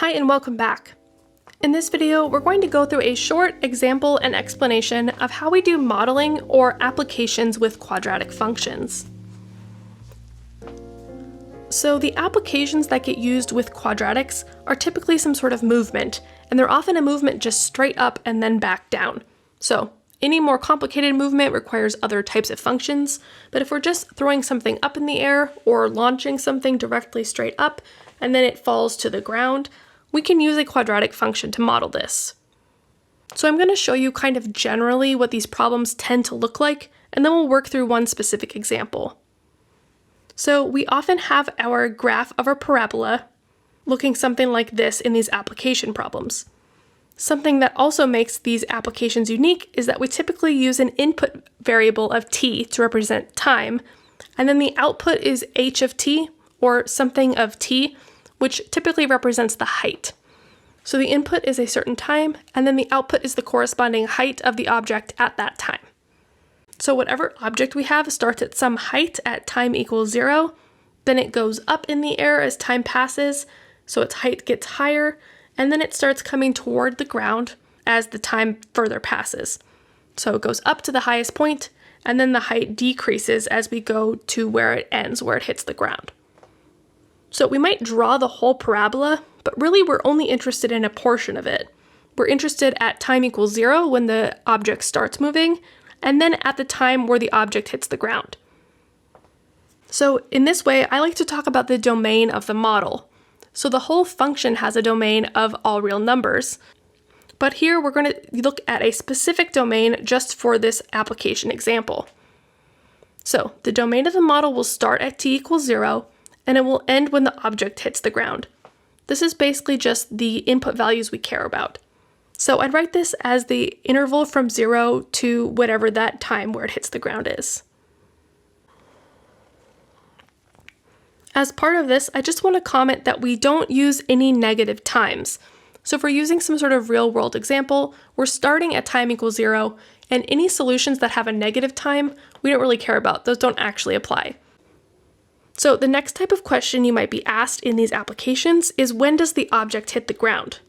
Hi and welcome back. In this video, we're going to go through a short example and explanation of how we do modeling or applications with quadratic functions. So the applications that get used with quadratics are typically some sort of movement, and they're often a movement just straight up and then back down. So any more complicated movement requires other types of functions, but if we're just throwing something up in the air or launching something directly straight up and then it falls to the ground, we can use a quadratic function to model this. So I'm going to show you kind of generally what these problems tend to look like, and then we'll work through one specific example. So we often have our graph of our parabola looking something like this in these application problems. Something that also makes these applications unique is that we typically use an input variable of t to represent time, and then the output is h of t, or something of t, which typically represents the height. So the input is a certain time, and then the output is the corresponding height of the object at that time. So whatever object we have starts at some height at time equals 0, then it goes up in the air as time passes, so its height gets higher, and then it starts coming toward the ground as the time further passes. So it goes up to the highest point, and then the height decreases as we go to where it ends, where it hits the ground. So we might draw the whole parabola, but really we're only interested in a portion of it. We're interested at time equals 0 when the object starts moving, and then at the time where the object hits the ground. So in this way, I like to talk about the domain of the model. So the whole function has a domain of all real numbers, but here we're going to look at a specific domain just for this application example. So the domain of the model will start at t equals 0, and it will end when the object hits the ground. This is basically just the input values we care about. So I'd write this as the interval from 0 to whatever that time where it hits the ground is. As part of this, I just want to comment that we don't use any negative times. So if we're using some sort of real-world example, we're starting at time equals 0, and any solutions that have a negative time, we don't really care about. Those don't actually apply. So the next type of question you might be asked in these applications is, when does the object hit the ground?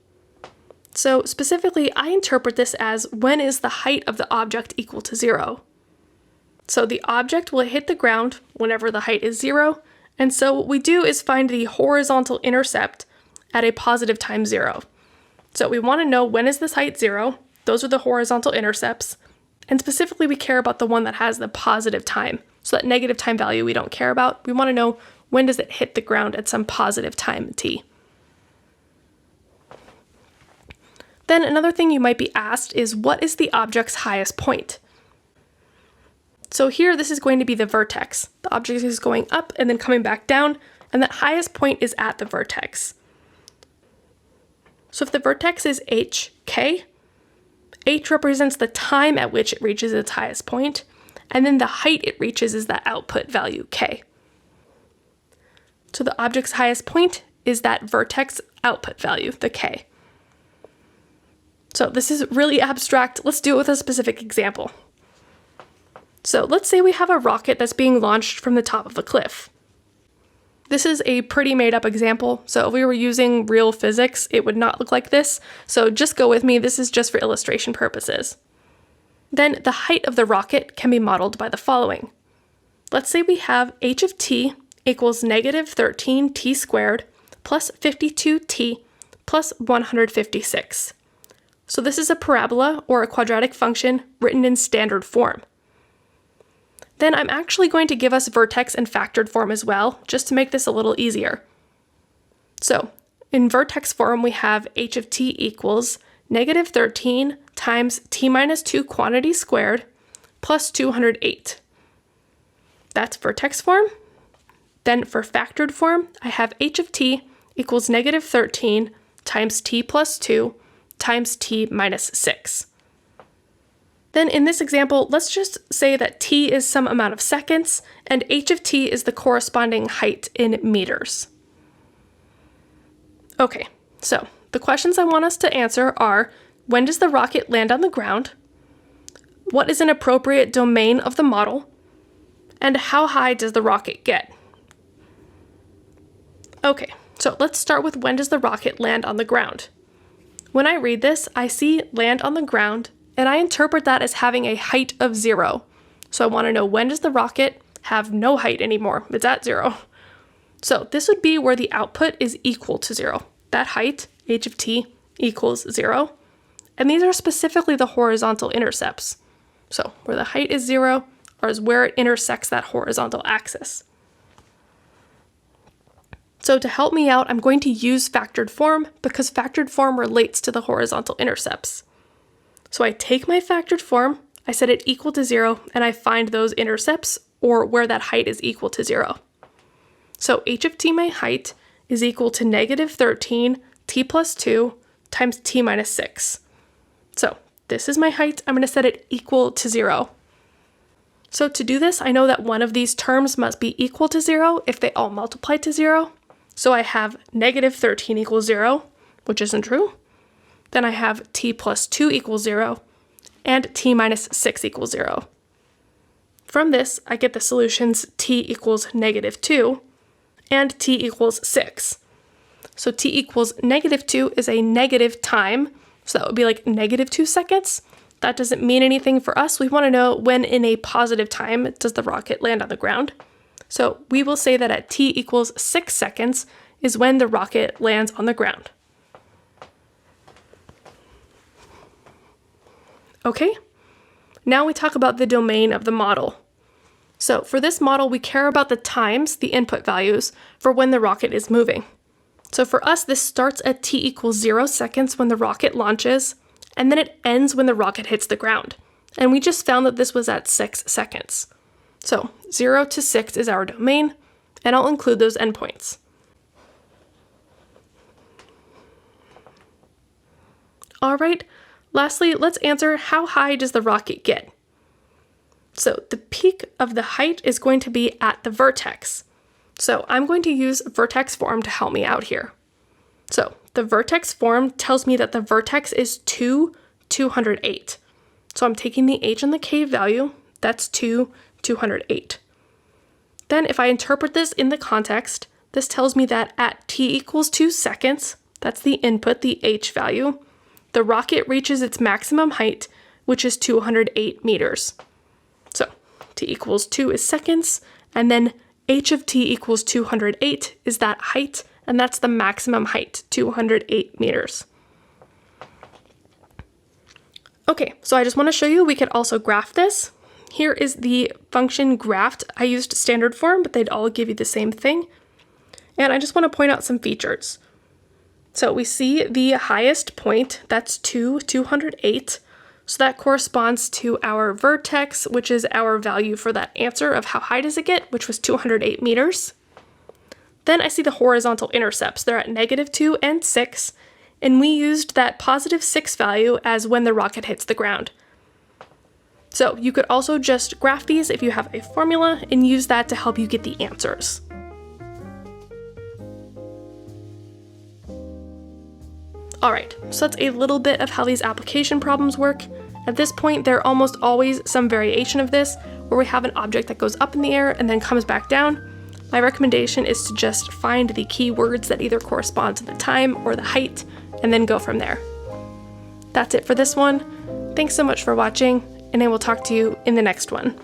So specifically, I interpret this as, when is the height of the object equal to 0? So the object will hit the ground whenever the height is 0, and so what we do is find the horizontal intercept at a positive time 0. So we want to know, when is this height 0? Those are the horizontal intercepts, and specifically we care about the one that has the positive time. So that negative time value we don't care about. We want to know, when does it hit the ground at some positive time t. Then another thing you might be asked is, what is the object's highest point? So here this is going to be the vertex. The object is going up and then coming back down, and that highest point is at the vertex. So if the vertex is hk, h represents the time at which it reaches its highest point, and then the height it reaches is that output value k. So the object's highest point is that vertex output value, the k. So this is really abstract. Let's do it with a specific example. So let's say we have a rocket that's being launched from the top of a cliff. This is a pretty made up example, so if we were using real physics, it would not look like this. So just go with me, this is just for illustration purposes. Then the height of the rocket can be modeled by the following. Let's say we have h of t equals negative 13t squared plus 52t plus 156. So this is a parabola or a quadratic function written in standard form. Then I'm actually going to give us vertex and factored form as well, just to make this a little easier. So in vertex form, we have h of t equals negative 13 times t minus 2 quantity squared plus 208. That's vertex form. Then for factored form, I have h of t equals negative 13 times t plus 2 times t minus 6. Then in this example, let's just say that t is some amount of seconds, and h of t is the corresponding height in meters. Okay, so the questions I want us to answer are, when does the rocket land on the ground? What is an appropriate domain of the model? And how high does the rocket get? Okay, So let's start with when does the rocket land on the ground? When I read this, I see land on the ground, and I interpret that as having a height of 0. So I want to know, when does the rocket have no height anymore? It's at 0. So this would be where the output is equal to 0. That height, h of t, equals 0. And these are specifically the horizontal intercepts. So where the height is 0 is where it intersects that horizontal axis. So to help me out, I'm going to use factored form because factored form relates to the horizontal intercepts. So I take my factored form, I set it equal to 0, and I find those intercepts, or where that height is equal to 0. So h of t, my height, is equal to negative 13 t plus 2 times t minus 6. So this is my height. I'm going to set it equal to 0. So to do this, I know that one of these terms must be equal to 0 if they all multiply to 0. So I have negative 13 equals 0, which isn't true. Then I have t plus 2 equals 0, and t minus 6 equals 0. From this, I get the solutions t equals negative 2, and t equals 6. So t equals negative 2 is a negative time, so that would be like negative 2 seconds. That doesn't mean anything for us. We want to know when in a positive time does the rocket land on the ground. So we will say that at t equals 6 seconds is when the rocket lands on the ground. Okay, now we talk about the domain of the model. So for this model, we care about the times, the input values, for when the rocket is moving. So for us, this starts at t equals 0 seconds when the rocket launches, and then it ends when the rocket hits the ground. And we just found that this was at 6 seconds. So 0 to 6 is our domain, and I'll include those endpoints. All right, lastly, let's answer, how high does the rocket get? So the peak of the height is going to be at the vertex. So I'm going to use vertex form to help me out here. So the vertex form tells me that the vertex is 208. So I'm taking the h and the k value, that's 208. Then if I interpret this in the context, this tells me that at t equals 2 seconds, that's the input, the h value, the rocket reaches its maximum height, which is 208 meters. So t equals 2 is seconds, and then h of t equals 208 is that height, and that's the maximum height, 208 meters. Okay, so I just want to show you we could also graph this. Here is the function graphed. I used standard form, but they'd all give you the same thing. And I just want to point out some features. So we see the highest point, that's 208. So that corresponds to our vertex, which is our value for that answer of how high does it get, which was 208 meters. Then I see the horizontal intercepts. They're at -2 and 6, and we used that positive 6 value as when the rocket hits the ground. So you could also just graph these if you have a formula and use that to help you get the answers. Alright, so that's a little bit of how these application problems work. At this point, there are almost always some variation of this, where we have an object that goes up in the air and then comes back down. My recommendation is to just find the keywords that either correspond to the time or the height, and then go from there. That's it for this one. Thanks so much for watching, and I will talk to you in the next one.